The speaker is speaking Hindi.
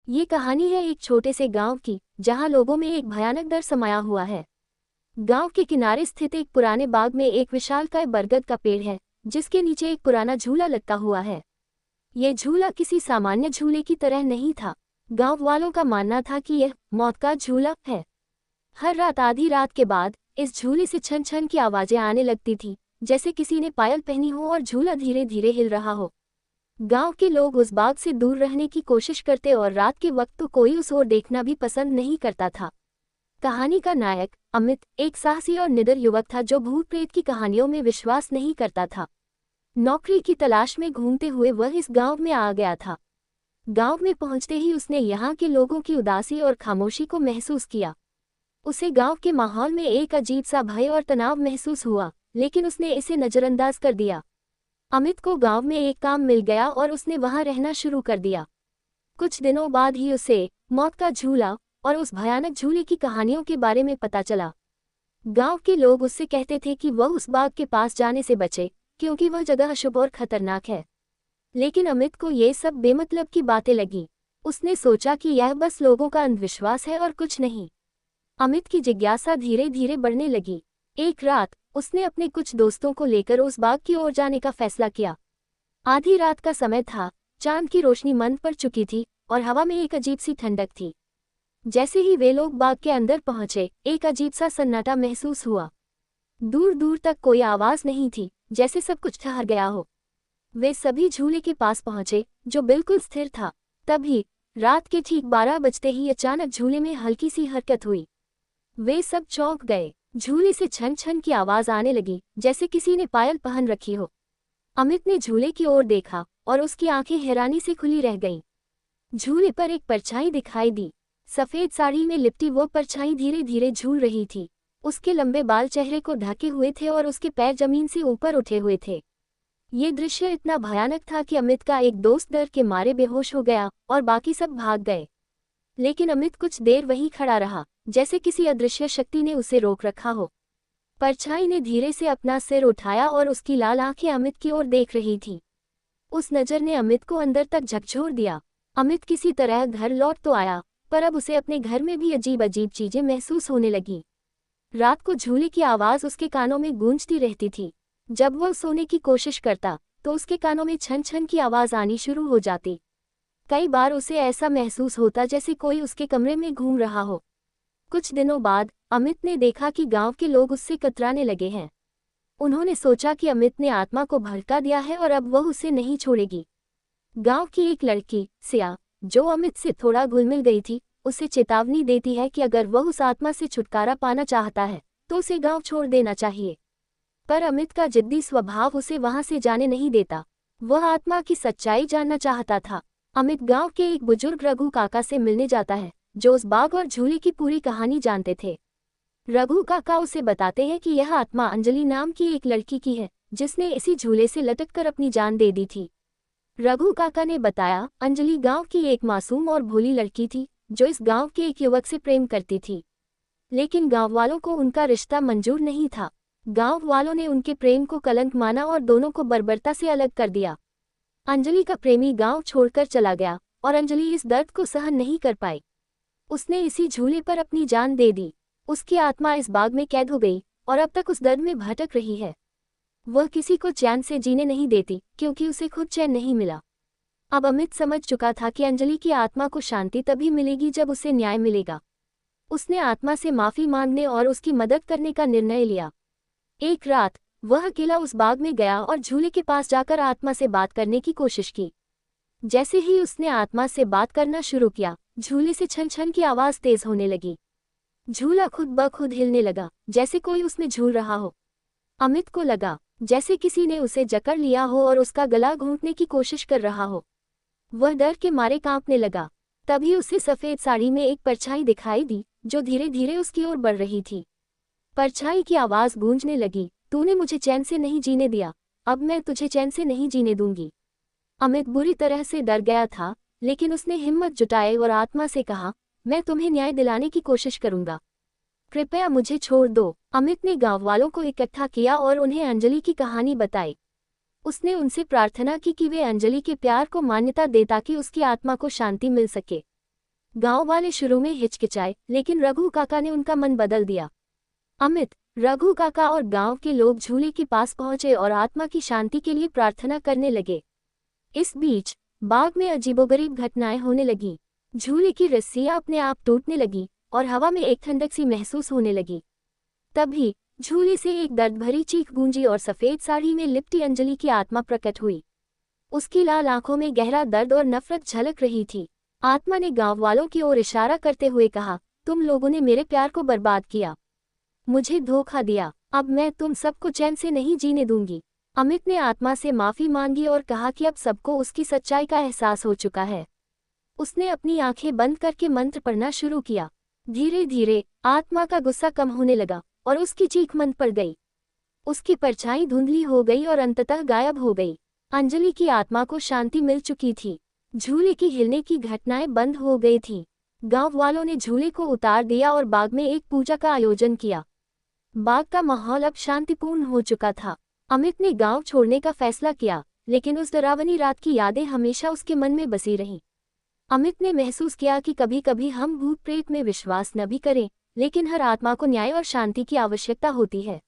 ये कहानी है एक छोटे से गांव की, जहां लोगों में एक भयानक डर समाया हुआ है। गांव के किनारे स्थित एक पुराने बाग में एक विशालकाय बरगद का पेड़ है, जिसके नीचे एक पुराना झूला लटका हुआ है। यह झूला किसी सामान्य झूले की तरह नहीं था। गांव वालों का मानना था कि यह मौत का झूला है। हर रात आधी रात के बाद इस झूले से छन छन की आवाजें आने लगती थी, जैसे किसी ने पायल पहनी हो और झूला धीरे धीरे हिल रहा हो। गांव के लोग उस बाग से दूर रहने की कोशिश करते और रात के वक्त तो कोई उस ओर देखना भी पसंद नहीं करता था। कहानी का नायक अमित एक साहसी और निडर युवक था जो भूत प्रेत की कहानियों में विश्वास नहीं करता था। नौकरी की तलाश में घूमते हुए वह इस गांव में आ गया था। गांव में पहुंचते ही उसने यहाँ के लोगों की उदासी और खामोशी को महसूस किया। उसे गांव के माहौल में एक अजीब सा भय और तनाव महसूस हुआ, लेकिन उसने इसे नजरअंदाज कर दिया। अमित को गांव में एक काम मिल गया और उसने वहां रहना शुरू कर दिया। कुछ दिनों बाद ही उसे मौत का झूला और उस भयानक झूले की कहानियों के बारे में पता चला। गांव के लोग उससे कहते थे कि वह उस बाग के पास जाने से बचे, क्योंकि वह जगह अशुभ और खतरनाक है। लेकिन अमित को ये सब बेमतलब की बातें लगी। उसने सोचा कि यह बस लोगों का अंधविश्वास है और कुछ नहीं। अमित की जिज्ञासा धीरे धीरे बढ़ने लगी। एक रात उसने अपने कुछ दोस्तों को लेकर उस बाग की ओर जाने का फैसला किया। आधी रात का समय था, चांद की रोशनी मंद पड़ चुकी थी और हवा में एक अजीब सी ठंडक थी। जैसे ही वे लोग बाग के अंदर पहुंचे, एक अजीब सा सन्नाटा महसूस हुआ। दूर दूर तक कोई आवाज नहीं थी, जैसे सब कुछ ठहर गया हो। वे सभी झूले के पास पहुंचे, जो बिल्कुल स्थिर था। तभी रात के ठीक 12 बजते ही अचानक झूले में हल्की सी हरकत हुई। वे सब चौंक गए। झूले से छन छन की आवाज आने लगी, जैसे किसी ने पायल पहन रखी हो। अमित ने झूले की ओर देखा और उसकी आंखें हैरानी से खुली रह गईं। झूले पर एक परछाई दिखाई दी। सफेद साड़ी में लिपटी वो परछाई धीरे धीरे झूल रही थी। उसके लंबे बाल चेहरे को ढके हुए थे और उसके पैर जमीन से ऊपर उठे हुए थे। ये दृश्य इतना भयानक था कि अमित का एक दोस्त डर के मारे बेहोश हो गया और बाकी सब भाग गए। लेकिन अमित कुछ देर वहीं खड़ा रहा, जैसे किसी अदृश्य शक्ति ने उसे रोक रखा हो। परछाई ने धीरे से अपना सिर उठाया और उसकी लाल आंखें अमित की ओर देख रही थीं। उस नज़र ने अमित को अंदर तक झकझोर दिया। अमित किसी तरह घर लौट तो आया, पर अब उसे अपने घर में भी अजीब अजीब चीजें महसूस होने लगीं। रात को झूले की आवाज़ उसके कानों में गूंजती रहती थी। जब वह सोने की कोशिश करता तो उसके कानों में छन छन की आवाज़ आनी शुरू हो जाती। कई बार उसे ऐसा महसूस होता जैसे कोई उसके कमरे में घूम रहा हो। कुछ दिनों बाद अमित ने देखा कि गांव के लोग उससे कतराने लगे हैं। उन्होंने सोचा कि अमित ने आत्मा को भड़का दिया है और अब वह उसे नहीं छोड़ेगी। गांव की एक लड़की सिया, जो अमित से थोड़ा घुल मिल गई थी, उसे चेतावनी देती है कि अगर वह उस आत्मा से छुटकारा पाना चाहता है तो उसे गांव छोड़ देना चाहिए। पर अमित का जिद्दी स्वभाव उसे वहां से जाने नहीं देता। वह आत्मा की सच्चाई जानना चाहता था। अमित गांव के एक बुजुर्ग रघु काका से मिलने जाता है, जो उस बाग और झूले की पूरी कहानी जानते थे। रघु काका उसे बताते हैं कि यह आत्मा अंजलि नाम की एक लड़की की है, जिसने इसी झूले से लटककर अपनी जान दे दी थी। रघु काका ने बताया, अंजलि गांव की एक मासूम और भोली लड़की थी, जो इस गांव के एक युवक से प्रेम करती थी। लेकिन गांव वालों को उनका रिश्ता मंजूर नहीं था। गांव वालों ने उनके प्रेम को कलंक माना और दोनों को बर्बरता से अलग कर दिया। अंजलि का प्रेमी गांव छोड़कर चला गया और अंजलि इस दर्द को सहन नहीं कर पाई। उसने इसी झूले पर अपनी जान दे दी। उसकी आत्मा इस बाग में कैद हो गई और अब तक उस दर्द में भटक रही है। वह किसी को चैन से जीने नहीं देती, क्योंकि उसे खुद चैन नहीं मिला। अब अमित समझ चुका था कि अंजलि की आत्मा को शांति तभी मिलेगी जब उसे न्याय मिलेगा। उसने आत्मा से माफी मांगने और उसकी मदद करने का निर्णय लिया। एक रात वह अकेला उस बाग में गया और झूले के पास जाकर आत्मा से बात करने की कोशिश की। जैसे ही उसने आत्मा से बात करना शुरू किया, झूले से छन छन की आवाज तेज होने लगी। झूला खुद ब खुद हिलने लगा, जैसे कोई उसमें झूल रहा हो। अमित को लगा जैसे किसी ने उसे जकड़ लिया हो और उसका गला घोंटने की कोशिश कर रहा हो। वह डर के मारे कांपने लगा। तभी उसे सफेद साड़ी में एक परछाई दिखाई दी, जो धीरे धीरे उसकी ओर बढ़ रही थी। परछाई की आवाज गूंजने लगी, तूने मुझे चैन से नहीं जीने दिया, अब मैं तुझे चैन से नहीं जीने दूंगी। अमित बुरी तरह से डर गया था, लेकिन उसने हिम्मत जुटाई और आत्मा से कहा, मैं तुम्हें न्याय दिलाने की कोशिश करूंगा, कृपया मुझे छोड़ दो। अमित ने गांव वालों को इकट्ठा किया और उन्हें अंजलि की कहानी बताई। उसने उनसे प्रार्थना की कि वे अंजलि के प्यार को मान्यता दें ताकि उसकी आत्मा को शांति मिल सके। गांव वाले शुरू में हिचकिचाए, लेकिन रघु काका ने उनका मन बदल दिया। अमित, रघु काका और गांव के लोग झूले के पास पहुंचे और आत्मा की शांति के लिए प्रार्थना करने लगे। इस बीच बाग में अजीबोगरीब घटनाएं होने लगीं। झूले की रस्सियां अपने आप टूटने लगी और हवा में एक ठंडक सी महसूस होने लगी। तभी झूले से एक दर्द भरी चीख गूंजी और सफेद साड़ी में लिपटी अंजलि की आत्मा प्रकट हुई। उसकी लाल आंखों में गहरा दर्द और नफरत झलक रही थी। आत्मा ने गांव वालों की ओर इशारा करते हुए कहा, तुम लोगों ने मेरे प्यार को बर्बाद किया, मुझे धोखा दिया, अब मैं तुम सबको चैन से नहीं जीने दूंगी। अमित ने आत्मा से माफी मांगी और कहा कि अब सबको उसकी सच्चाई का एहसास हो चुका है। उसने अपनी आंखें बंद करके मंत्र पढ़ना शुरू किया। धीरे धीरे आत्मा का गुस्सा कम होने लगा और उसकी चीख मंद पड़ गई। उसकी परछाई धुंधली हो गई और अंततः गायब हो गई। अंजलि की आत्मा को शांति मिल चुकी थी। झूले की हिलने की घटनाएं बंद हो गई थीं। गांव वालों ने झूले को उतार दिया और बाग में एक पूजा का आयोजन किया। बाग का माहौल अब शांतिपूर्ण हो चुका था। अमित ने गांव छोड़ने का फैसला किया, लेकिन उस डरावनी रात की यादें हमेशा उसके मन में बसी रहीं। अमित ने महसूस किया कि कभी कभी हम भूत प्रेत में विश्वास न भी करें, लेकिन हर आत्मा को न्याय और शांति की आवश्यकता होती है।